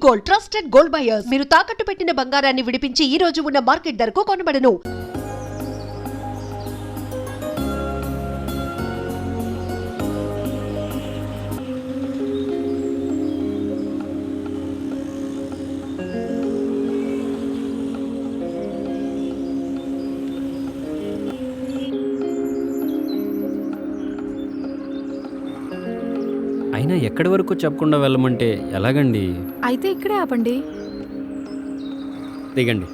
Gold, trusted gold buyers. మీరు తాకట్టు పెట్టిన బంగారాన్ని విడిపించి ఈ రోజు ఉన్న మార్కెట్ ధరకు కొనబడను. అయినా ఎక్కడి వరకు చెప్పకుండా వెళ్ళమంటే ఎలాగండి? అయితే ఇక్కడే ఆపండి. దిగండి.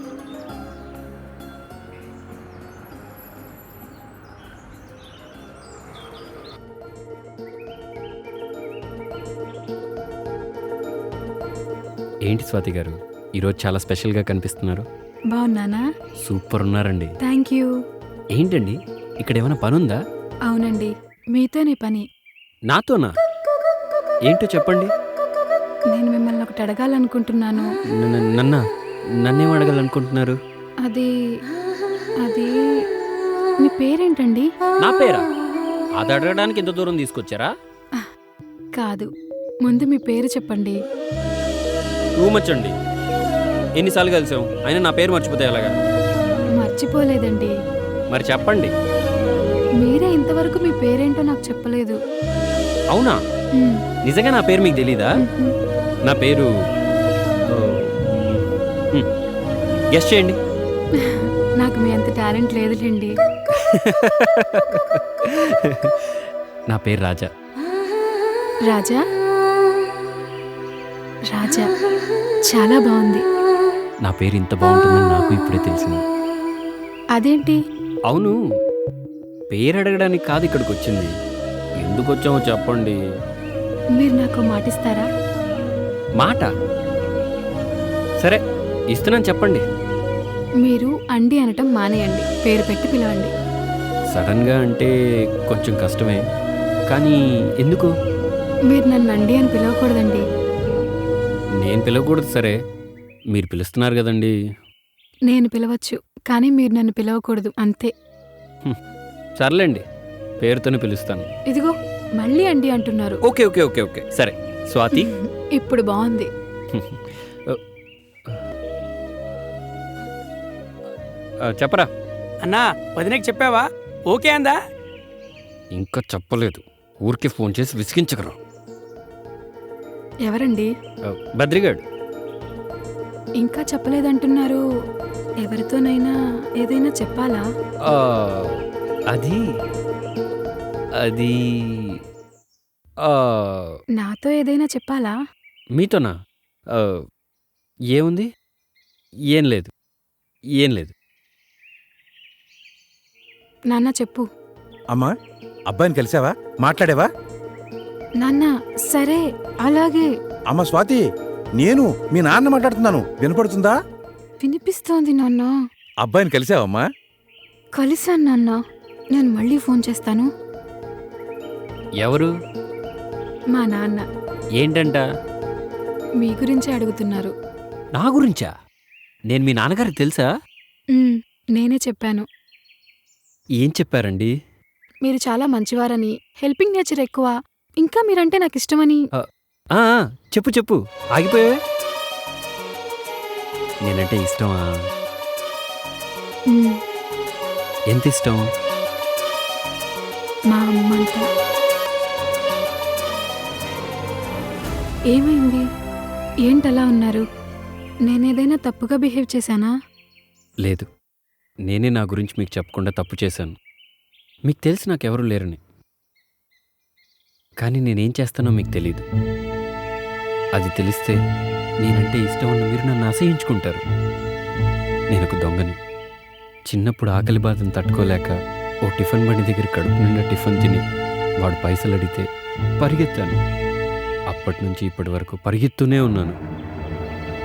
ఏంటి స్వాతి గారు, ఈరోజు చాలా స్పెషల్గా కనిపిస్తున్నారు. బాగున్నానా? సూపర్ ఉన్నారండి. Thank you. ఏంటండి ఇక్కడ ఏమైనా పనుందా? అవునండి, మీతోనే పని. నాతోనా? ఏంటో చెప్పండి. నేను మిమ్మల్ని ఒకటి అడగాలనుకుంటున్నాను. నన్నేం అడగాలనుకుంటున్నారు? అది అది మీ పేరేంటండి? నా పేరా? అది అడగడానికి ఎంత దూరం తీసుకొచ్చారా? కాదు, ముందు మీ పేరు చెప్పండి. టూ మచ్ అండి. ఎన్నిసార్లు కలిసాం, అయినా నా పేరు మర్చిపోతే ఎలాగా? మర్చిపోలేదండి. మరి చెప్పండి. మీరే ఇంతవరకు మీ పేరేంటో నాకు చెప్పలేదు. అవునా? నిజంగా నా పేరు మీకు తెలీదా? నా పేరు గెస్ చేయండి. నాకు మీ అంత టాలెంట్ లేదులేండి. నా పేరు రాజా. రాజా? రాజా చాలా బాగుంది. నా పేరు ఇంత బాగుంటుందని నాకు ఇప్పుడే తెలిసింది. అదేంటి? అవును, పేరు అడగడానికి కాదు ఇక్కడికి వచ్చింది. ఎందుకు వచ్చామో చెప్పండి. మీరు నాకు మాటిస్తారా? మాట? సరే, ఇస్తున్నాను, చెప్పండి. మీరు అండి అనటం మానేయండి, పేరు పెట్టి పిలవండి. సడన్గా అంటే కొంచెం కష్టమే, కానీ ఎందుకు? మీరు నన్ను అండి అని పిలవకూడదండి. నేను పిలవకూడదు, సరే, మీరు పిలుస్తున్నారు కదండి. నేను పిలవచ్చు, కానీ మీరు నన్ను పిలవకూడదు, అంతే. సర్లేండి, పేరుతోనే పిలుస్తాను. ఇదిగో మళ్ళీ అండి అంటున్నారు. ఓకే ఓకే ఓకే ఓకే సరే. స్వాతి. ఇప్పుడు బాగుంది. చెప్పరా అన్నా, వదినకి చెప్పావా? ఓకే అందా? ఇంకా చెప్పలేదు, ఊరికే ఫోన్ చేసి విసిగించకరా. ఎవరండి? బద్రిగాడు. ఇంకా చెప్పలేదంటున్నారు. ఎవరితోనైనా ఏదైనా చెప్పాలా? అది అది నాతో ఏదైనా చెప్పాలా? మీతోనా? ఏముంది? ఏం లేదు, ఏం లేదు. నాన్న చెప్పు. అమ్మా, అబ్బాయిని కలిసావా? మాట్లాడావా? నాన్న సరే, అలాగే. అమ్మ స్వాతి, నేను మీ నాన్న మాట్లాడుతున్నాను, వినపడుతుందా? వినిపిస్తోంది నాన్న. అబ్బాయిని కలిసావమ్మా? కలిసాను నాన్న. నేను మళ్ళీ ఫోన్ చేస్తాను. ఎవరు? మా నాన్న. ఏంటంట? మీ గురించే అడుగుతున్నారు. నా గురించా? నేను మీ నాన్నగారికి తెలుసా? నేనే చెప్పాను. ఏం చెప్పారండి? మీరు చాలా మంచివారని, హెల్పింగ్ నేచర్ ఎక్కువ, ఇంకా మీరంటే నాకు ఇష్టమని. చెప్పు చెప్పు, ఆగిపోయావే. నేనంటే ఇష్టమా? ఎంత ఇష్టం? మా అమ్మంతా. ఏమైంది? ఏంటలా ఉన్నారు? నేనేదైనా తప్పుగా బిహేవ్ చేశానా? లేదు, నేనే నా గురించి మీకు చెప్పకుండా తప్పు చేశాను. మీకు తెలిసి నాకెవరూ లేరని. కానీ నేనేం చేస్తానో మీకు తెలీదు. అది తెలిస్తే నేనంటే ఇష్టం ఉన్న మీరు నన్ను అసహించుకుంటారు. నేనొక దొంగని. చిన్నప్పుడు ఆకలి బాధను తట్టుకోలేక ఓ టిఫిన్ బండి దగ్గర కడుపు నిండా టిఫిన్ తిని వాడు పైసలు అడిగితే పరిగెత్తాను. అప్పటి నుంచి ఇప్పటి వరకు పరిగెత్తూనే ఉన్నాను.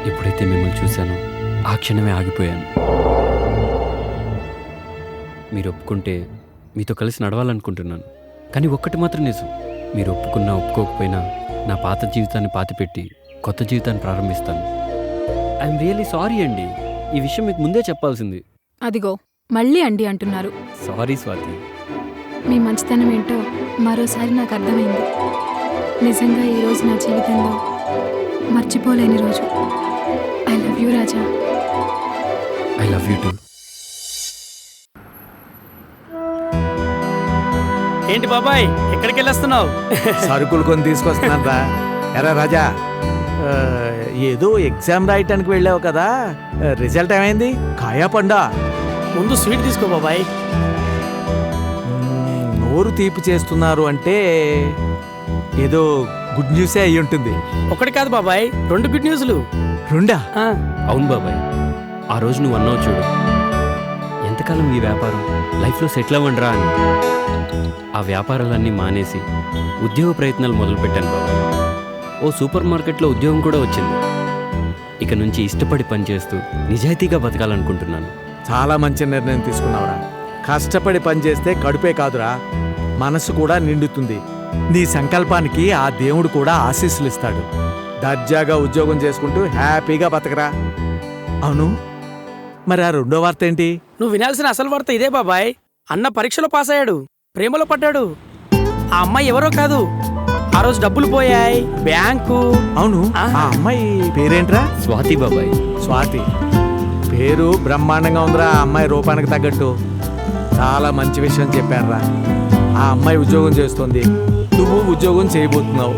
ఎప్పుడైతే మిమ్మల్ని చూశానో ఆ క్షణమే ఆగిపోయాను. మీరు ఒప్పుకుంటే మీతో కలిసి నడవాలనుకుంటున్నాను. కానీ ఒక్కటి మాత్రం నిజం, మీరు ఒప్పుకున్నా ఒప్పుకోకపోయినా నా పాత జీవితాన్ని పాతిపెట్టి కొత్త జీవితాన్ని ప్రారంభిస్తాను. ఐఎమ్ రియల్లీ సారీ అండి, ఈ విషయం మీకు ముందే చెప్పాల్సింది. అదిగో మళ్ళీ అండి అంటున్నారు. సారీ స్వాతి. మీ మంచితనం ఏంటో మరోసారి నాకు అర్థమైంది. నిజంగా ఈరోజు నా జీవితంలో మర్చిపోలేని రోజు. I love you Raja. I love you two. ఏంటి బాబాయ్ ఎక్కడికి వెళ్ళొస్తున్నావు? సరుకులు కొని తీసుకొస్తున్నాను రా. ఎరా రాజా, ఏదో ఎగ్జామ్ రాయటానికి వెళ్ళావు కదా, రిజల్ట్ ఏమైంది? కాయా పండా? ముందు స్వీట్ తీసుకో బాబాయ్. నోరు తీపి చేస్తున్నారు అంటే ఏదో గుడ్ న్యూసే అయి ఉంటుంది. ఒకటి కాదు బాబాయ్, 2 గుడ్ న్యూస్లు. రెండా? ఆ, అవును బాబాయ్, ఆ రోజు నువ్వు అన్నావు చూడు, ఎంతకాలం ఈ వ్యాపారం, లైఫ్లో సెటిల్ అవ్వండిరా అని. ఆ వ్యాపారాలన్నీ మానేసి ఉద్యోగ ప్రయత్నాలు మొదలుపెట్టాను బాబాయ్. ఓ సూపర్ మార్కెట్లో ఉద్యోగం కూడా వచ్చింది. ఇక నుంచి ఇష్టపడి పనిచేస్తూ నిజాయితీగా బతకాలనుకుంటున్నాను. చాలా మంచి నిర్ణయం తీసుకున్నావురా. కష్టపడి పనిచేస్తే కడుపే కాదురా, మనసు కూడా నిండుతుంది. నీ సంకల్పానికి ఆ దేవుడు కూడా ఆశీస్సులు ఇస్తాడు. దర్జాగా ఉద్యోగం చేసుకుంటూ హ్యాపీగా బతకరా. అవును, మరి ఆ రెండో వార్త ఏంటి? నువ్వు వినాల్సిన అసలు వార్త ఇదే బాబాయ్. అన్న పరీక్షలో పాస్ అయ్యాడు, ప్రేమలో పడ్డాడు. ఆ అమ్మాయి ఎవరో కాదు, ఆ రోజు డబ్బులు పోయాయి బ్యాంకు. అవును, ఆ అమ్మాయి పేరేంట్రా? స్వాతి బాబాయ్. స్వాతి పేరు బ్రహ్మాండంగా ఉందిరా. ఆ అమ్మాయి రూపానికి తగ్గట్టు చాలా మంచి విషయం చెప్పారా. ఆ అమ్మాయి ఉద్యోగం చేస్తుంది, నువ్వు ఉద్యోగం చేయబోతున్నావు.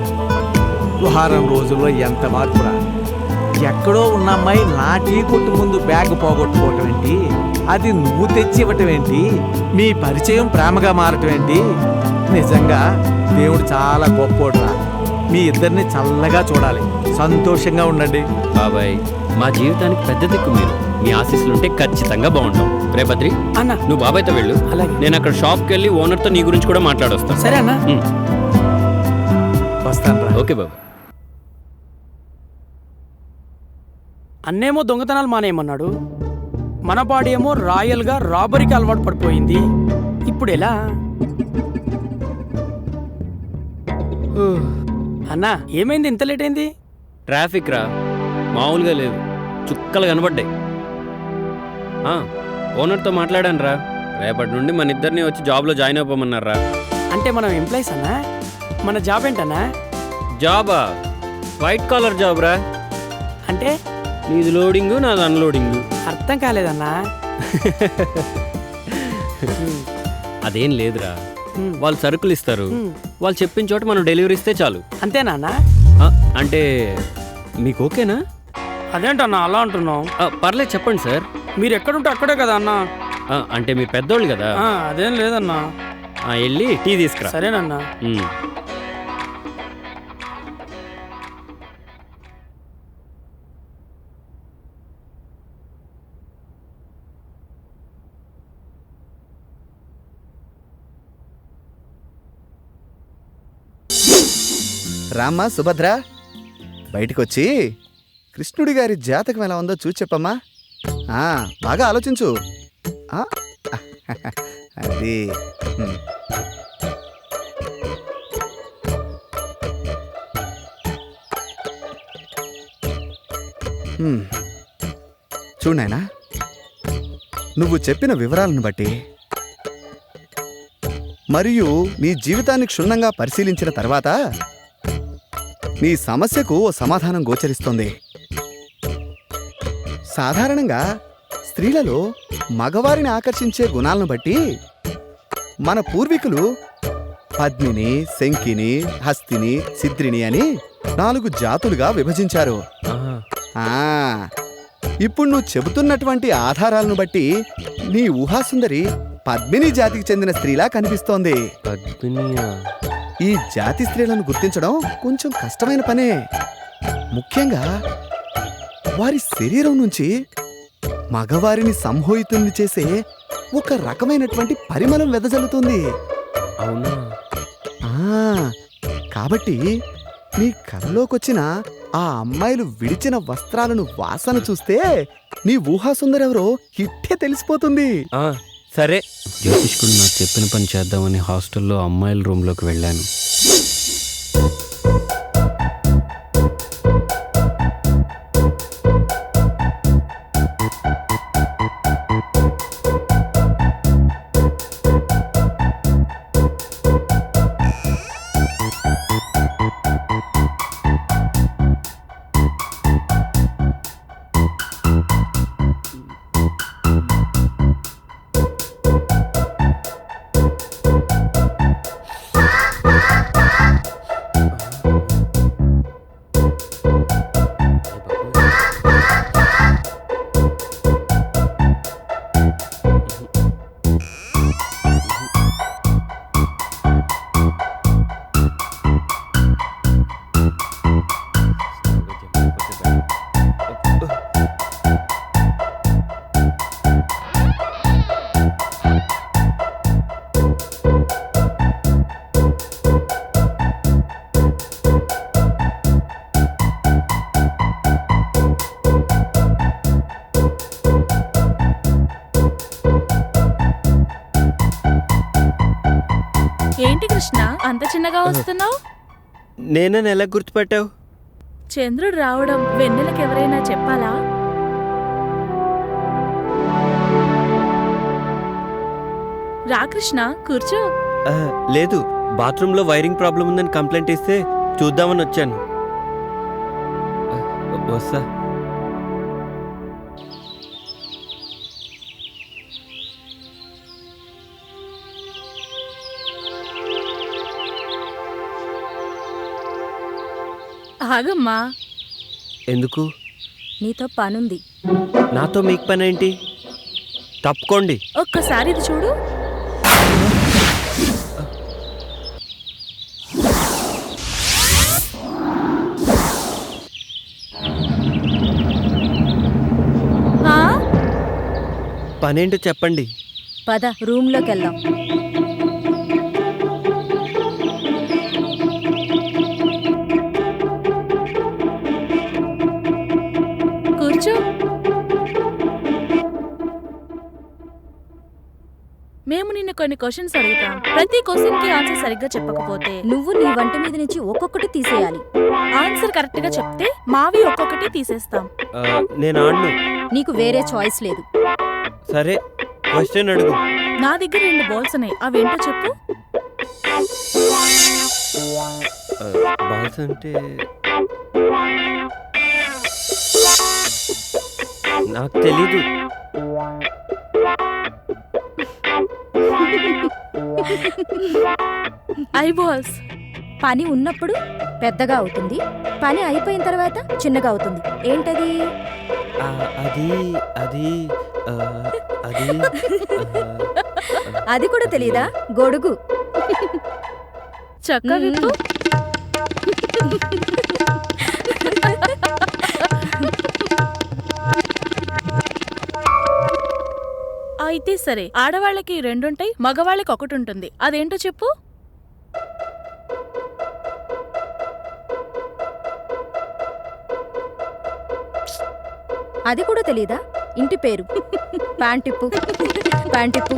వారం రోజుల్లో ఎంత మార్పురా. ఎక్కడో ఉన్న అమ్మాయి నా టీ కొట్టు ముందు బ్యాగ్ పోగొట్టుకోవటం ఏంటి, అది నువ్వు తెచ్చి ఇవ్వటం ఏంటి, మీ పరిచయం ప్రేమగా మారటం ఏంటి. నిజంగా దేవుడు చాలా గొప్పోడురా. మీ ఇద్దరిని చల్లగా చూడాలి, సంతోషంగా ఉండండి. బాబాయ్, మా జీవితానికి పెద్ద దిక్కు మీరు. మీ ఆశీస్సులుంటే ఖచ్చితంగా బాగుంటాం. రే బద్రి, అన్న నువ్వు బాబాయ్తో వెళ్ళు. అలాగే. నేను అక్కడ షాప్కి వెళ్ళి ఓనర్తో నీ గురించి కూడా మాట్లాడొస్తాను. సరే అన్న. వస్తాను. ఓకే బాబాయ్. అన్నేమో దొంగతనాలు మానేయమన్నాడు, మన బాడీ ఏమో రాయల్గా రాబరీకి అలవాటు పడిపోయింది. ఇప్పుడు ఎలా? అన్నా ఏమైంది, ఇంత లేట్ అయింది? ట్రాఫిక్ రా, మామూలుగా లేదు, చుక్కలు కనబడ్డాయి. ఓనర్తో మాట్లాడాను రా, రేపటి నుండి మన ఇద్దరిని వచ్చి జాబ్లో జాయిన్ అవ్వమన్నారా. అంటే మనం ఎంప్లాయీస్ అన్నా? మన జాబ్ ఏంటన్నా? జాబా? వైట్ కాలర్ జాబ్ రా. అంటే నీది లోడింగు, నాది అన్లోడింగు. అర్థం కాలేదన్నా. అదేం లేదురా, వాళ్ళు సరుకులు ఇస్తారు, వాళ్ళు చెప్పిన చోట మనం డెలివరీ ఇస్తే చాలు. అంతేనా? అంటే మీకు ఓకేనా? అదేంటన్నా అలా అంటున్నావు? పర్లేదు చెప్పండి సార్. మీరు ఎక్కడుంటే అక్కడే కదా అన్నా. అంటే మీరు పెద్దోళ్ళు కదా. అదేం లేదన్నా. వెళ్ళి టీ తీసుకురా. సరేనన్నా. రామ్మా సుభద్ర, బయటకొచ్చి కృష్ణుడి గారి జాతకం ఎలా ఉందో చూసి చెప్పమ్మా. బాగా ఆలోచించు. అది చూడు నాయనా, నువ్వు చెప్పిన వివరాలను బట్టి మరియు నీ జీవితాన్ని క్షుణ్ణంగా పరిశీలించిన తర్వాత నీ సమస్యకు ఓ సమాధానం గోచరిస్తోంది. సాధారణంగా స్త్రీలలో మగవారిని ఆకర్షించే గుణాలను బట్టి మన పూర్వీకులు పద్మిని, శంకిని, హస్తిని, సిద్రిని అని 4 జాతులుగా విభజించారు. ఇప్పుడు నువ్వు చెబుతున్నటువంటి ఆధారాలను బట్టి నీ ఊహాసుందరి పద్మిని జాతికి చెందిన స్త్రీలా కనిపిస్తోంది. ఈ జాతి స్త్రీలను గుర్తించడం కొంచెం కష్టమైన పనే. ముఖ్యంగా వారి శరీరం నుంచి మగవారిని సంమోహితుల్ని చేసే ఒక రకమైనటువంటి పరిమళం వెదజల్లుతుంది. అవునా? కాబట్టి నీ కలలోకొచ్చిన ఆ అమ్మాయిలు విడిచిన వస్త్రాలను వాసన చూస్తే నీ ఊహాసుందరెవరో ఇట్టే తెలిసిపోతుంది. సరే. జ్యోతిష్కుడు నాకు చెప్పిన పని చేద్దామని హాస్టల్లో అమ్మాయిల రూమ్లోకి వెళ్ళాను. కృష్ణ అంత చిన్నగా వస్తున్నావు? నేనని ఎలా గుర్తుపట్టావు? చంద్రుడు రావడం వెన్నెలకు ఎవరైనా చెప్పాలా? రా కృష్ణ, కూర్చో. లేదు, బాత్రూంలో వైరింగ్ ప్రాబ్లం ఉందని కంప్లైంట్ ఇస్తే చూద్దామని వచ్చాను. వస్తా. ఆగమ్మా. ఎందుకు? నీతో పనుంది. నాతో మీకు పని ఏంటి? తప్పుకోండి. ఒక్కసారి ఇది చూడు. పనేంటో చెప్పండి. పద రూమ్లోకి వెళ్దాం. కూర్చో. మేము నిన్ను కొన్ని క్వశ్చన్స్ అడుగుతాం. ప్రతి క్వశ్చన్ కి ఆన్సర్ సరిగ్గా చెప్పకపోతే నువ్వు నీ వంట మీద నుంచి ఒక్కొక్కటి తీసేయాలి. ఆన్సర్ కరెక్ట్ గా చెప్తే మావి ఒక్కొక్కటి తీసేస్తాం. నేను ఆడను. నీకు వేరే చాయిస్ లేదు. సరే, క్వశ్చన్ అడుగు. నా దగ్గర 2 బాల్స్ ఉన్నాయి, అవేంటో చెప్పు. బాల్స్ అంటే నాకు తెలీదు. I balls. పని ఉన్నప్పుడు పెద్దగా అవుతుంది, పని అయిపోయిన తర్వాత చిన్నగా అవుతుంది. ఏంటది? అది అది అది అది కూడా తెలీదా? గొడుగు. చక్క విప్పు. అయితే సరే, ఆడవాళ్ళకి 2 ఉంటాయి, మగవాళ్ళకి 1 ఉంటుంది. అదేంటో చెప్పు. అది కూడా తెలీదా? ఇంటి పేరు. ప్యాంటిప్పు. ప్యాంటిప్పు.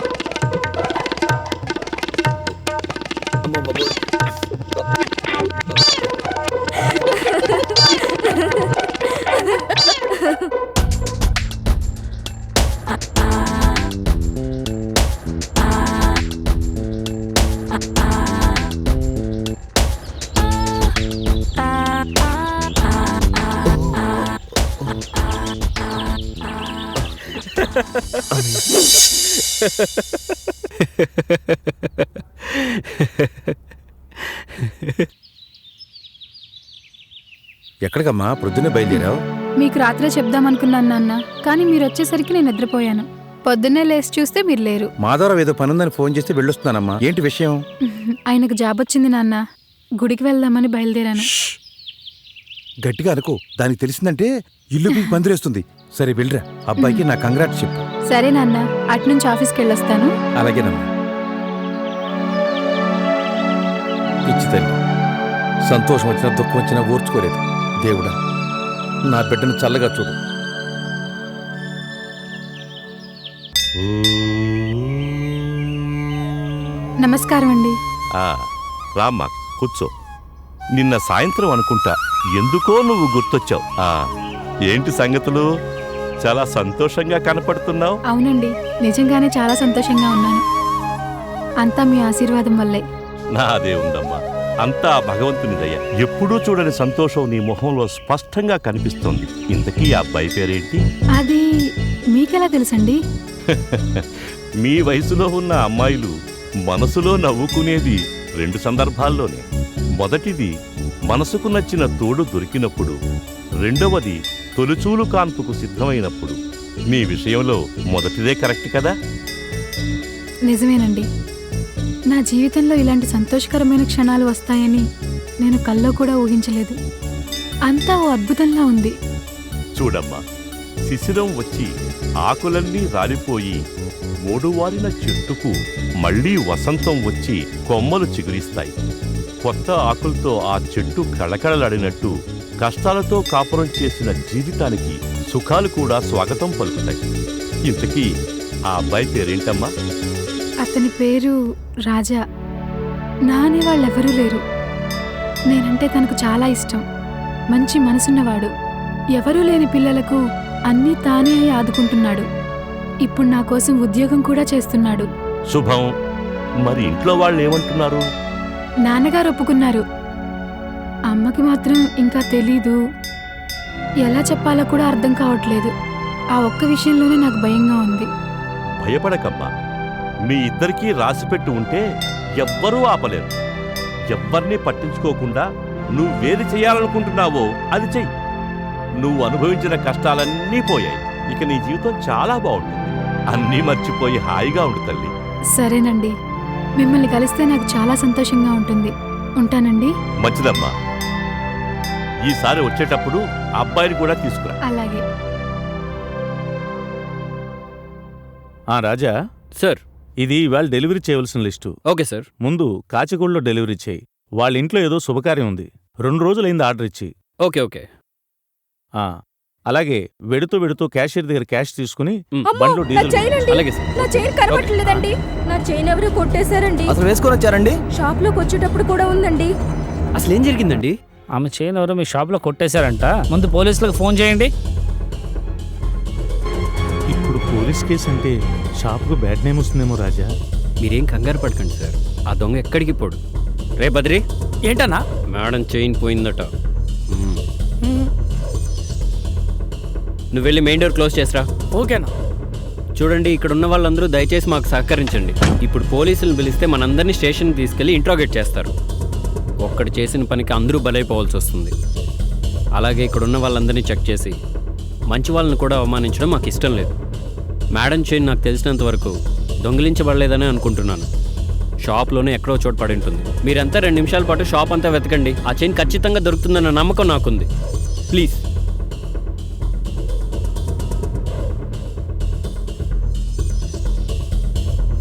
ఎక్కడికమ్మా ప్రొద్దునే బయలుదేరావు? మీకు రాత్రే చెప్దామనుకున్నాను నాన్న, కానీ మీరు వచ్చేసరికి నేను నిద్రపోయాను. పొద్దున్నే లేచి చూస్తే మీరు లేరు. మాధవరావు ఏదో పనుందని ఫోన్ చేస్తే వెళ్ళొస్తున్నానమ్మా. ఏంటి విషయం? ఆయనకు జాబ్ వచ్చింది నాన్న, గుడికి వెళ్దామని బయలుదేరాను. గట్టిగా అనుకో, దానికి తెలిసిందంటే ఇల్లు పీకి పందిరేస్తుంది. సరే వెళ్ళరా, అబ్బాయికి నా కంగ్రాట్స్ చెప్పు. సరే నాన్న, అట్నుంచి ఆఫీస్కి వెళ్ళొస్తాను. అలాగేనమ్మా. పిచ్చి తల్లి, సంతోషం వచ్చినా దుఃఖం వచ్చినా ఓర్చుకోలేదు. దేవుడా, నా బిడ్డను చల్లగా చూడు. నమస్కారం అండి. రామ్మా, కూర్చో. నిన్న సాయంత్రం అనుకుంటా ఎందుకో నువ్వు గుర్తొచ్చావు. ఏంటి సంగతులు? చాలా సంతోషంగా కనపడుతున్నావు. అవునండి, నిజంగానే చాలా సంతోషంగా ఉన్నాను. అంతా మీ ఆశీర్వాదం వల్లే. నాదే ఉందమ్మా, అంతా భగవంతుని దయ. ఎప్పుడూ చూడని సంతోషం నీ మొహంలో స్పష్టంగా కనిపిస్తోంది. ఇంతకీ ఆ అబ్బాయి పేరేంటి? అది మీకెలా తెలుసండి? మీ వయసులో ఉన్న అమ్మాయిలు మనసులో నవ్వుకునేది 2 సందర్భాల్లోనే. మొదటిది మనసుకు నచ్చిన తోడు దొరికినప్పుడు, రెండవది తొలిచూలు కాన్పుకు సిద్ధమైనప్పుడు. మీ విషయంలో మొదటిదే కరెక్ట్ కదా? నిజమేనండి. నా జీవితంలో ఇలాంటి సంతోషకరమైన క్షణాలు వస్తాయని నేను కల్లో కూడా ఊహించలేదు. అంతా ఓ అద్భుతంలా ఉంది. చూడమ్మా, శిశిరం వచ్చి ఆకులన్నీ రాలిపోయి మూడువారిన చెట్టుకు మళ్లీ వసంతం వచ్చి కొమ్మలు చిగురిస్తాయి. కొత్త ఆకులతో ఆ చెట్టు కళకళలాడినట్టు కష్టాలతో కాపురం చేసిన జీవితానికి సుఖాలు కూడా స్వాగతం పలుకుతాయి. ఇంతకీ ఆ అబ్బాయి పేరేంటమ్మా? అతని పేరు రాజా. నా అనే వాళ్ళెవరూ లేరు. నేనంటే తనకు చాలా ఇష్టం. మంచి మనసున్నవాడు. ఎవరూ లేని పిల్లలకు అన్నీ తానే అయి ఆదుకుంటున్నాడు. ఇప్పుడు నా కోసం ఉద్యోగం కూడా చేస్తున్నాడు. శుభం. మరి ఇంట్లో వాళ్ళు ఏమంటున్నారు? నాన్నగారు ఒప్పుకున్నారు. అమ్మకి మాత్రం ఇంకా తెలీదు. ఎలా చెప్పాలో కూడా అర్థం కావట్లేదు. ఆ ఒక్క విషయంలోనే నాకు భయంగా ఉంది. భయపడకమ్మా. మీ ఇద్దరికీ రాసిపెట్టి ఉంటే ఎవ్వరూ ఆపలేరు. ఎవ్వరినీ పట్టించుకోకుండా నువ్వేది చేయాలనుకుంటున్నావో అది చెయ్యి. నువ్వు అనుభవించిన కష్టాలన్నీ పోయాయి. ఇక నీ జీవితం చాలా బాగుంటుంది. అన్నీ మర్చిపోయి హాయిగా ఉండు తల్లి. సరేనండి, మిమ్మల్ని కలిస్తే నాకు చాలా సంతోషంగా ఉంటుంది. ఉంటానండి. మంచిదమ్మా. ఈసారి వచ్చేటప్పుడు అబ్బాయిని కూడా తీసుకురా. అలాగే. రాజా సార్. ఇది ఇవాళ డెలివరీ చేయవలసిన లిస్టు. Okay sir. ముందు కాచిగూడలో డెలివరీ చేయి. వాళ్ళ ఇంట్లో ఏదో శుభకార్యం ఉంది. 2 రోజులైంది ఆర్డర్ ఇచ్చి. Okay okay. అలాగే వెడుతూ వెడుతూ క్యాషియర్ దగ్గర క్యాష్ తీసుకుని అమ్మో, బండ్లో నా డీజిల్ చైన్ అండి. అలాగే సార్. నా చైన్ కనబట్టలేదండి. నా చైన్ ఎవరు కొట్టేశారండి. అసలు వేసుకొని వచ్చారండి? షాప్ లోకి వచ్చేటప్పుడు కూడా ఉందండి. అసలు ఏం జరిగిందండి? ఆమె చైన్ ఎవరో మీ షాప్లో కొట్టేశారంట. ముందు పోలీసులకు ఫోన్ చేయండి. ఇప్పుడు పోలీస్ కేసు అంటే షాప్కు బ్యాడ్ నేమ్ వస్తుందేమో రాజా. మీరేం కంగారు పడకండి సార్. ఆ దొంగ ఎక్కడికి పోడు. రే బద్రి, ఏంటన్నా? మేడం చైన్ పోయిందట. నువ్వు వెళ్ళి మెయిన్ డోర్ క్లోజ్ చేసిరా. ఓకేనా? చూడండి, ఇక్కడ ఉన్న వాళ్ళందరూ దయచేసి మాకు సహకరించండి. ఇప్పుడు పోలీసులను పిలిస్తే మనందరినీ స్టేషన్కి తీసుకెళ్లి ఇంట్రాగేట్ చేస్తారు. ఒక్కడు చేసిన పనికి అందరూ బలైపోవాల్సి వస్తుంది. అలాగే ఇక్కడ ఉన్న వాళ్ళందరినీ చెక్ చేసి మంచి వాళ్ళని కూడా అవమానించడం మాకు ఇష్టం లేదు. మేడం చైన్ నాకు తెలిసినంత వరకు దొంగిలించబడలేదని అనుకుంటున్నాను. షాప్లోనే ఎక్కడో చోటు పడి ఉంటుంది. మీరంతా 2 నిమిషాల పాటు షాప్ అంతా వెతకండి. ఆ చైన్ ఖచ్చితంగా దొరుకుతుందన్న నమ్మకం నాకుంది. ప్లీజ్.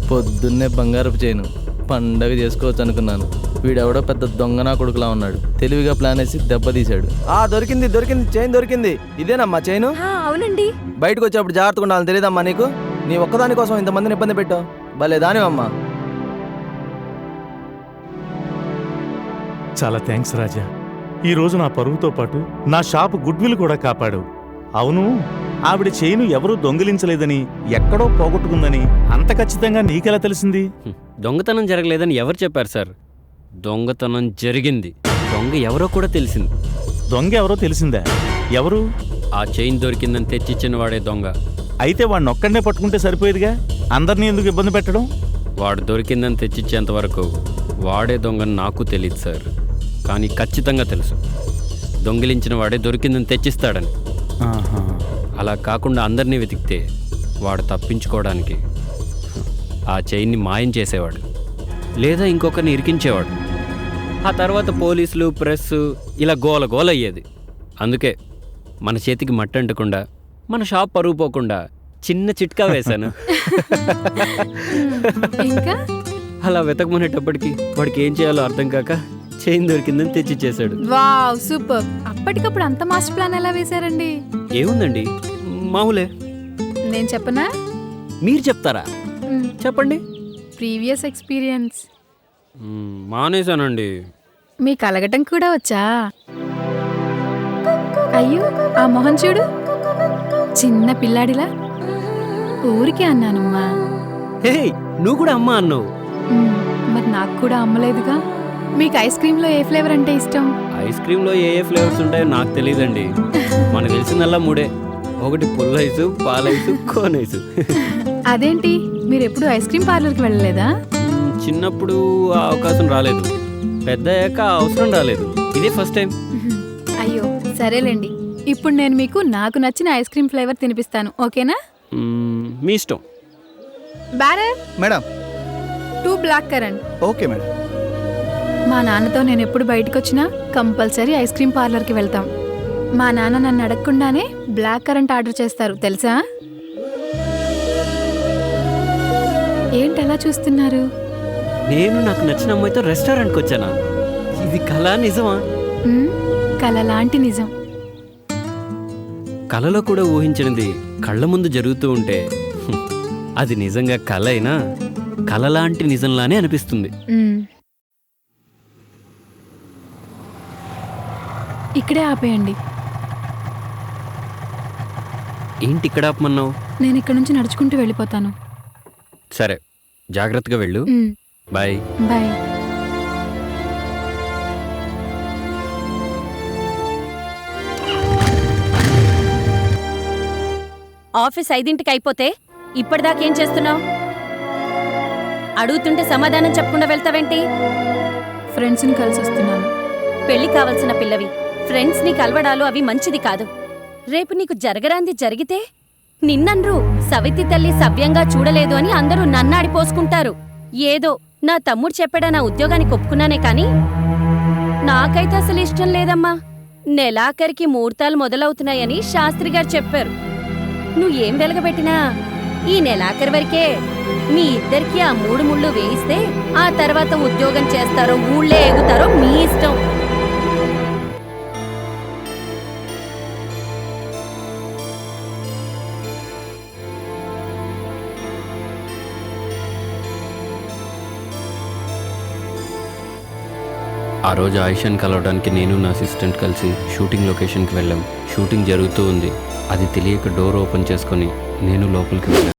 పొద్దున్నే బంగారపు చైను పండగ చేసుకోవచ్చు అనుకున్నాను. వీడెవడో పెద్ద దొంగనా కొడుకులా ఉన్నాడు. తెలివిగా ప్లాన్ వేసి దెబ్బతీశాడు. దొరికింది దొరికింది, చైన్ దొరికింది. ఇదేనమ్మా చైను? అవునండి. బయటకు వచ్చేప్పుడు జాగ్రత్తగా ఉండాలని తెలియదమ్మా నీకు? నీ ఒక్కదాని కోసం ఇంతమందిని ఇబ్బంది పెట్టావు. భలే దానివమ్మా. చాలా థ్యాంక్స్ రాజా. ఈ రోజు నా పరువుతో పాటు నా షాపు గుడ్విల్ కూడా కాపాడావు. అవును, ఆవిడ చైను ఎవరూ దొంగిలించలేదని, ఎక్కడో పోగొట్టుకుందని అంత ఖచ్చితంగా నీకెలా తెలిసింది? దొంగతనం జరగలేదని ఎవరు చెప్పారు సార్? దొంగతనం జరిగింది. దొంగ ఎవరో కూడా తెలిసింది. దొంగ ఎవరో తెలిసిందా? ఎవరు? ఆ చైన్ దొరికిందని తెచ్చిచ్చిన వాడే దొంగ. అయితే వాడిని ఒక్కడనే పట్టుకుంటే సరిపోయేదిగా. అందరినీ ఎందుకు ఇబ్బంది పెట్టడం? వాడు దొరికిందని తెచ్చిచ్చేంత వరకు వాడే దొంగని నాకు తెలియదు సార్. కానీ ఖచ్చితంగా తెలుసు, దొంగిలించిన వాడే దొరికిందని తెచ్చిస్తాడని. అలా కాకుండా అందరినీ వెతికితే వాడు తప్పించుకోవడానికి ఆ చైన్ని మాయం చేసేవాడు, లేదా ఇంకొకరిని ఇరికించేవాడు. ఆ తర్వాత పోలీసులు, ప్రెస్ ఇలా గోల గోల అయ్యేది. అందుకే మన చేతికి మట్టి అంటకుండా, మన షాప్ పరువు పోకుండా చిన్న చిట్కా వేశాను. ఇంకా అలా వెతకమనేటప్పటికి వాడికి ఏం చేయాలో అర్థం కాక చైన్ దొరికిందని తెచ్చిచ్చేశాడు. Wow, super. అప్పటికప్పుడు అంత మాస్టర్ ప్లాన్ ఎలా వేశారండి? ఏముందండి, మామూలే. నేను చెప్పనా? మీరు చెప్తారా? చెప్పండి. Previous experience. మానేశానండి. మీకు అలగటం కూడా వచ్చా? అయ్యో, ఆ మొహం చూడు, చిన్న పిల్లాడిలా. ఊరికే అన్నానమ్మా. హే, నువ్వు కూడా అమ్మా అన్నావు. మరి నాకు కూడా అమ్మలేదుగా. మీకు ఐస్ క్రీమ్లో ఏ ఫ్లేవర్ అంటే ఇష్టం? ఐస్ క్రీమ్లో ఏ ఏ ఫ్లేవర్స్ ఉంటాయో నాకు తెలియదండి. మనకు తెలిసిందల్లా 3: ఒకటి పుల్ల ఐసు, పాలైసు, కోన్ ఐసు. అదేంటి, మీరు ఎప్పుడు ఐస్ క్రీమ్ పార్లర్కి వెళ్ళలేదా? చిన్నప్పుడు ఆ అవకాశం రాలేదు, పెద్ద అయ్యాక అవసరం రాలేదు. ఇదే ఫస్ట్ టైం. అయ్యో, సరేలేండి. ఇప్పుడు నేను మీకు నాకు నచ్చిన ఐస్ క్రీమ్ ఫ్లేవర్ తినిపిస్తాను, ఓకేనా? మీ ఇష్టం. బ్యారర్ madam. 2 block current. Okay madam. మా నాన్నతో నేను ఎప్పుడు బయటకు వచ్చినా కంపల్సరీ ఐస్ క్రీమ్ పార్లర్కి వెళ్తాం. మా నాన్న నన్ను అడగకుండానే బ్లాక్ కరెంట్ ఆర్డర్ చేస్తారు, తెలుసా? ఏంటలా చూస్తున్నారు? నేను నాకు నచ్చిన అమ్మాయితో రెస్టారెంట్కి వచ్చానా? ఇది కళ నిజమా? కళ లాంటి నిజం. కళలో కూడా ఊహించినది కళ్ళ ముందు జరుగుతూ ఉంటే అది నిజంగా కళ అయినా కళ లాంటి నిజంలానే అనిపిస్తుంది. ఇక్కడే ఆపేయండి. ఏంటి ఇక్కడ ఆపమన్నావు? నేను ఇక్కడ నుంచి నడుచుకుంటూ వెళ్ళిపోతాను. సరే, జాగ్రత్తగా వెళ్ళు. బాయ్. బాయ్. ఆఫీస్ 5ంటికి అయిపోతే ఇప్పటిదాకేం చేస్తున్నావు? అడుగుతుంటే సమాధానం చెప్పకుండా వెళ్తావేంటి? ఫ్రెండ్స్ని కలిసి వస్తున్నాను. పెళ్లి కావలసిన పిల్లవి, ఫ్రెండ్స్ని కలవడాలు అవి మంచిది కాదు. రేపు నీకు జరగరాంది జరిగితే నిన్నన్రు సవితి తల్లి సవ్యంగా చూడలేదు అని అందరూ నన్నాడిపోసుకుంటారు. ఏదో నా తమ్ముడు చెప్పాడా నా ఉద్యోగానికి ఒప్పుకున్నానే కాని నాకైతే అసలు ఇష్టం లేదమ్మా. నెలాఖరికి ముహూర్తాలు మొదలవుతున్నాయని శాస్త్రి గారు చెప్పారు. నువ్వేం వెలగబెట్టినా ఈ నెలాఖరి వరకే. మీ ఇద్దరికి ఆ 3 ముళ్ళు వేయిస్తే ఆ తర్వాత ఉద్యోగం చేస్తారో ఊళ్ళే ఎగుతారో మీ ఇష్టం. ఆ రోజు ఆయిషాని కలవడానికి నేను నా అసిస్టెంట్ కలిసి షూటింగ్ లొకేషన్కి వెళ్ళాం. షూటింగ్ జరుగుతూ ఉంది. అది తెలియక డోర్ ఓపెన్ చేసుకొని నేను లోపలికి వెళ్ళాను.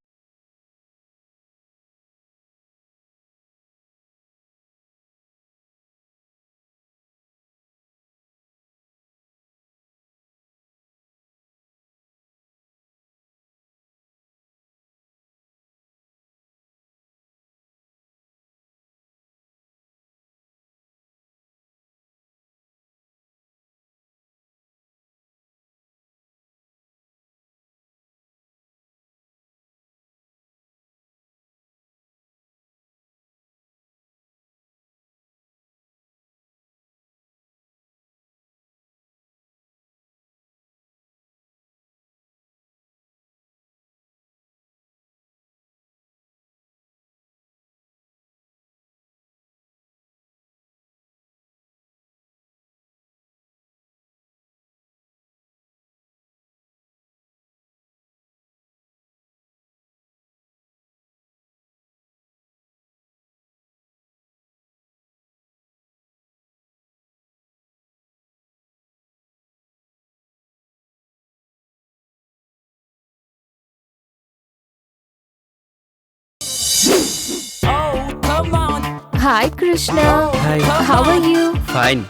Hi Krishna. Hi. How are you? Fine.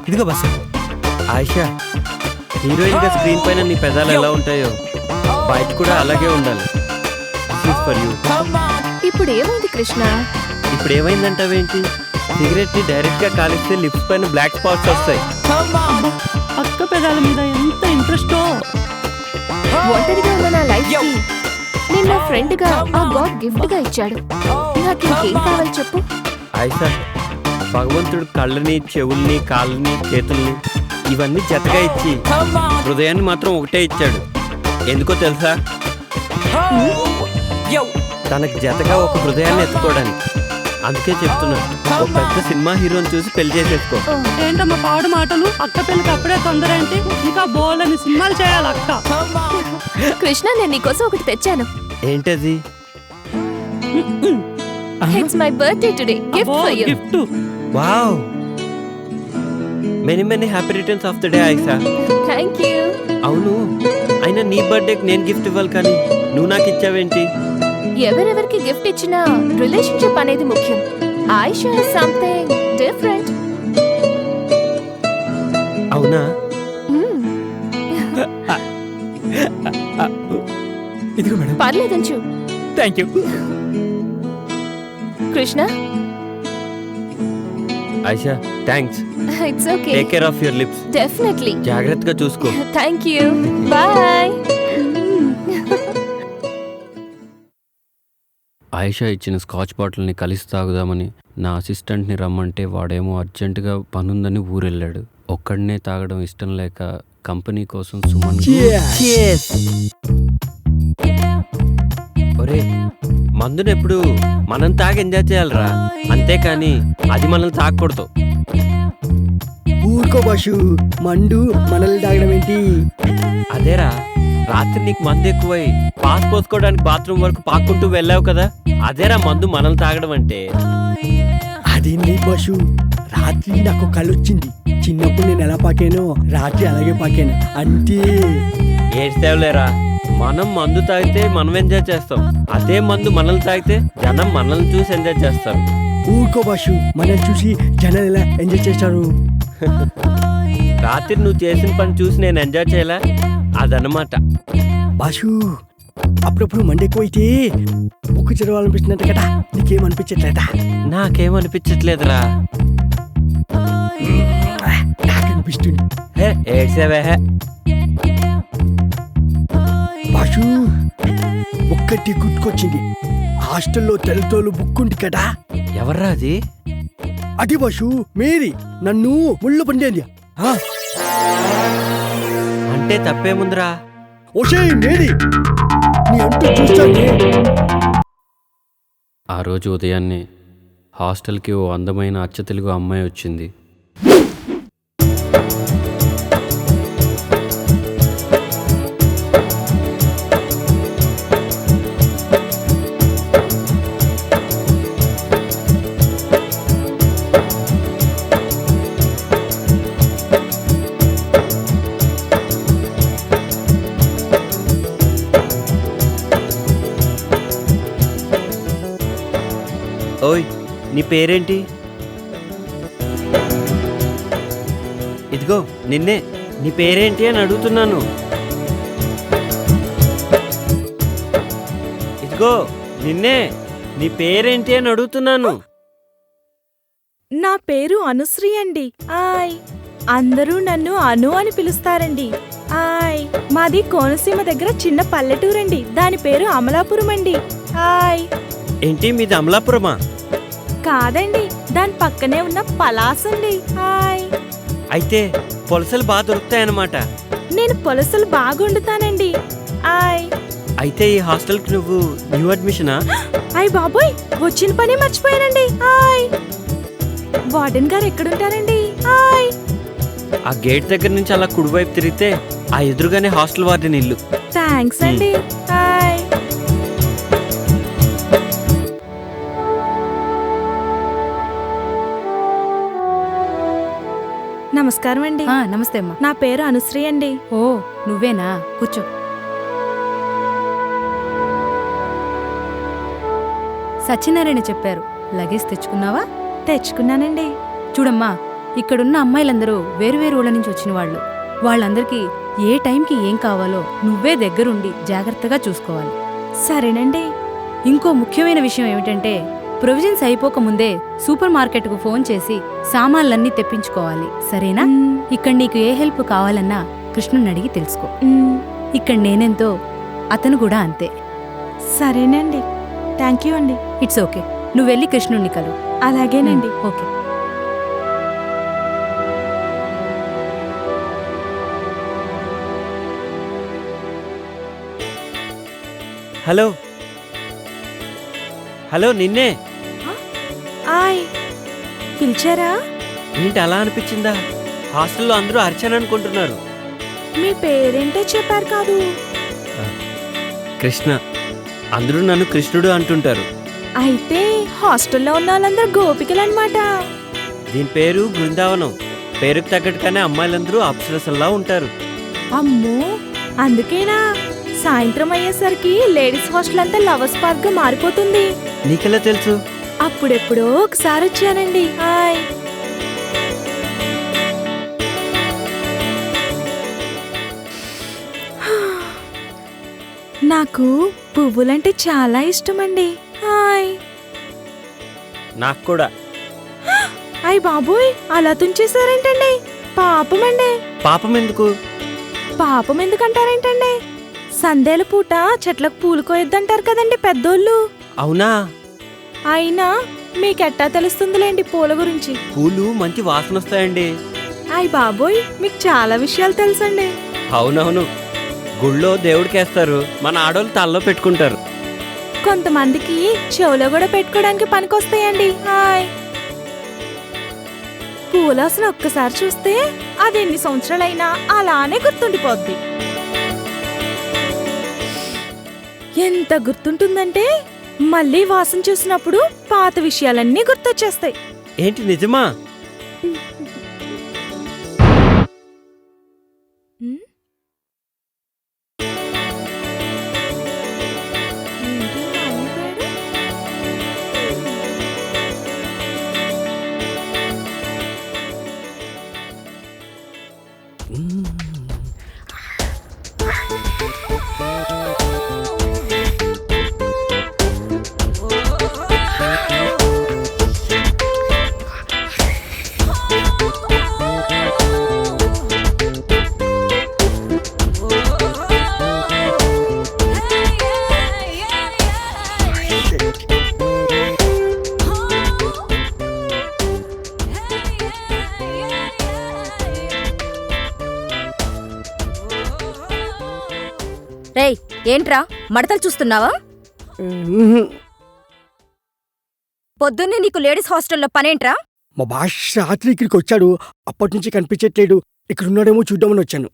ఇదిగో బస్. ఆయిషా, హీరోయిన్గా స్క్రీన్ పైన నీ పెదాలు ఎలా ఉంటాయో బయట కూడా అలాగే ఉండాలి. For you. ఇప్పుడు ఏమైంది కృష్ణ? ఇప్పుడు ఏమైందంటావేంటి? సిగరెట్ ని డైరెక్ట్ గా కాలిస్తే లిప్స్ పైన బ్లాక్ స్పాట్స్ వస్తాయి. అక్క పెదాల మీద ఎంత ఇంట్రెస్టో. ఒంటరిగా ఉన్న నా లైఫ్ కి నేను నా ఫ్రెండ్ గా ఆ గాడ్ గిఫ్ట్ గా ఇచ్చాడు. నాకు ఇంకేం కావాలి చెప్పు? ఆయిషా, భగవంతుడు కళ్ళని, చెవుల్ని, కాళ్ళని, చేతుల్ని ఇవన్నీ జతగా ఇచ్చి హృదయాన్ని మాత్రం ఒకటే ఇచ్చాడు. ఎందుకో తెలుసా? తనకు జతగా ఒక హృదయాన్ని ఎత్తుకోవడానికి. అందుకే చెప్తున్నా, ఒక పెద్ద సినిమా హీరోని చూసి పెళ్లి చేసేసుకో. ఏంటమ్మా పాడు మాటలు? అక్క పెళ్ళికి అప్పుడే తొందర ఏంటి? ఇంకా బోలని సినిమాలు చేయాలి అక్క. కృష్ణ, నేను నీకోసం ఒకటి తెచ్చాను. ఏంటది? It's my birthday today. Gift for you. Gift. Wow, many happy returns of the day Ayesha. Thank you. అవును, అయినా నీ బర్త్డేకి నేను గిఫ్ట్ ఇవ్వాలి కానీ నువ్వు నాకు ఇచ్చావేంటి? ఎవరెవరికి గిఫ్ట్ ఇచ్చినా రిలేషన్షిప్ అనేది ముఖ్యం. Ayesha is something different. అవునా? ఇదిగో మేడం. పర్లేదంచు. Thank you. Krishna. Ayesha, thanks. It's okay. Take care of your lips. Definitely. జాగ్రత్తగా చూసుకో. Thank you. బాయ్. ఆయిషా ఇచ్చిన స్కాచ్ బాటిల్ని కలిసి తాగుదామని నా అసిస్టెంట్ని రమ్మంటే వాడేమో అర్జెంటుగా పనుందని ఊరెళ్ళాడు. ఒక్కడనే తాగడం ఇష్టం లేక కంపెనీ కోసం సుమన్. ఒరే, మందునెప్పుడు మనం తాగి ఎంజాయ్ చేయాలరా, అంతేకాని అది మనల్ని తాగకూడదు. ఊరుకో బాషు, మండు మనల్ని తాగడం ఏంటి? అదేరా, రాత్రి నీకు మందు ఎక్కువై పాస్ పోసుకోవడానికి బాత్రూమ్ వరకు పాక్కుంటూ వెళ్ళావు కదా, అదేరా మందు మనల్ని తాగడం అంటే. అదేంటి బాసు, రాత్రి నాకు కళ్ళొచ్చింది. చిన్నప్పుడు నేను ఎలా పాకానో రాత్రి అలాగే పాకాను అంతే. ఏడ్చేవలేరా, మనం మందు తాగితే మనం ఎంజాయ్ చేస్తాం, అదే మందు మనల్ని తాగితే జనం మనల్ని చూసి ఎంజాయ్ చేస్తారు. ఊరుకో బాసు, మనల్ని చూసి జనాలు ఎలా ఎంజాయ్ చేస్తారు? రాత్రి నువ్వు చేసిన పని చూసి నేను ఎంజాయ్ చేయలే, అదనమాట. బాసు, అప్పుడప్పుడు మండి ఎక్కువైతే బుక్ చదవాలనిపిస్తుందంట కదా, నీకేమనిపించట్లేదా? నాకేమనిపించట్లేదురా. నాకు అనిపిస్తుంది. ఏడ్సేవే. బాసు, ఒక్కటి గుర్తుకొచ్చింది. హాస్టల్లో తెల్లతోలు బుక్ ఉంది కదా. ఎవర్రా అది? అది బాసు, మేరీ నన్ను ముళ్ళు పండేది. అంటే తప్పేముందిరా? ఓషే మేరీ, నీ అంటూ చూస్తానే. ఆ రోజు ఉదయాన్నే హాస్టల్కి ఓ అందమైన అచ్చ తెలుగు అమ్మాయి వచ్చింది. ఓయ్, నీ పేరేంటి? ఇదిగో నిన్నే, నీ పేరేంటి అని అడుగుతున్నాను. ఇదిగో నిన్నే, నీ పేరేంటి అని అడుగుతున్నాను. నా పేరు అనుశ్రీ అండి. అందరూ నన్ను అను అని పిలుస్తారండి. మాది కోనసీమ దగ్గర చిన్న పల్లెటూరండి. దాని పేరు అమలాపురం అండి. ఏంటి మీది అమలాపురమా? కాదండి, దాని పక్కనే ఉన్న పలాస్ అండి. అయితే పొలసలు బాగా దొరుకుతాయన్నమాట. నేను పొలసలు బాగా వండుతానండి. అయితే ఈ హాస్టల్కి నువ్వు న్యూ అడ్మిషనా? బాబోయ్, వచ్చిన పని మర్చిపోయానండి. వార్డెన్ గారు ఎక్కడుంటారండి? ఆ గేట్ దగ్గర నుంచి అలా కుడివైపు తిరిగితే ఆ ఎదురుగానే హాస్టల్ వార్డెన్ ఇల్లు. థ్యాంక్స్ అండి. నమస్కారం అండి. నమస్తే అమ్మా. నా పేరు అనుశ్రీ అండి. ఓ, నువ్వేనా? కూర్చో. సత్యనారాయణ చెప్పారు, లగేజ్ తెచ్చుకున్నావా? తెచ్చుకున్నానండి. చూడమ్మా, ఇక్కడున్న అమ్మాయిలందరూ వేరువేరు ఊళ్ళ నుంచి వచ్చిన వాళ్ళు. వాళ్ళందరికీ ఏ టైంకి ఏం కావాలో నువ్వే దగ్గరుండి జాగ్రత్తగా చూసుకోవాలి. సరేనండి. ఇంకో ముఖ్యమైన విషయం ఏమిటంటే, ప్రొవిజన్స్ అయిపోకముందే సూపర్ మార్కెట్కు ఫోన్ చేసి సామాన్లన్నీ తెప్పించుకోవాలి, సరేనా? ఇక్కడ నీకు ఏ హెల్ప్ కావాలన్నా కృష్ణుని అడిగి తెలుసుకో. ఇక్కడ నేనెంతో అతను కూడా అంతే. సరేనండి, థ్యాంక్ యూ అండి. ఇట్స్ ఓకే, నువ్వు వెళ్ళి కృష్ణుణ్ణి కలు. అలాగేనండి. ఓకే. హలో హలో, నిన్నే. పిలిచారా? ఏంటి అలా అనిపించిందా? హాస్టల్లో అందరూ అర్చన అనుకుంటున్నారు. మీ పేరేంటో చెప్పారు కాదు? కృష్ణ. అందరూ నన్ను కృష్ణుడు అంటుంటారు. అయితే హాస్టల్లో ఉన్న వాళ్ళందరూ గోపికలు అన్నమాట. దీని పేరు బృందావనం. పేరుకు తగ్గట్టుగానే అమ్మాయిలందరూ అప్సరసల్లా ఉంటారు. అమ్మో, అందుకేనా సాయంత్రం అయ్యేసరికి లేడీస్ హాస్టల్ అంతా లవర్స్ పార్క్ గా మారిపోతుంది? నీకెలా తెలుసు? అప్పుడెప్పుడో ఒకసారి వచ్చానండి. నాకు పువ్వులంటే చాలా ఇష్టమండి. నాకు కూడా. అయ్ బాబోయ్, అలా తుంచేశారేంటండి? పాపమండి. పాపం ఎందుకు? పాపం ఎందుకంటారేంటండి? సందేల పూట చెట్లకు పూలు కోయొద్దంటారు కదండి పెద్దోళ్ళు. అవునా? అయినా మీకెట్టా తెలుస్తుందిలేండి పూల గురించి. పూలు మంచి వాసన వస్తాయండి. అయ్ బాబోయ్, మీకు చాలా విషయాలు తెలుసండి. అవునవును, గుళ్ళో దేవుడికేస్తారు, మన ఆడోళ్ళు తలలో పెట్టుకుంటారు. కొంతమందికి చెవులో కూడా పెట్టుకోవడానికి పనికొస్తాయండి. పూలాసన ఒక్కసారి చూస్తే అది ఎన్ని సంవత్సరాలైనా అలానే గుర్తుండిపోద్ది. ఎంత గుర్తుంటుందంటే మళ్ళీ వాసన చూసినప్పుడు పాత విషయాలన్నీ గుర్తొచ్చేస్తాయి. ఏంటి నిజమా? ఉమ్. ఏంటి మాయమైపోయాడు? రేయ్, ఏంట్రా మడతలు చూస్తున్నావా? పొద్దున్నే నీకు లేడీస్ హాస్టల్లో పనేంట్రా? మా బాష్ రాత్రి ఇక్కడికి వచ్చాడు, అప్పటి నుంచి కనిపించట్లేడు. ఇక్కడ ఉన్నాడేమో చూద్దామని వచ్చాను.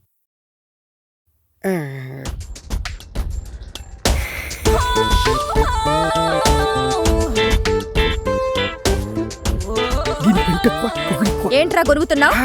ఏంట్రా గొరుగుతున్నావు?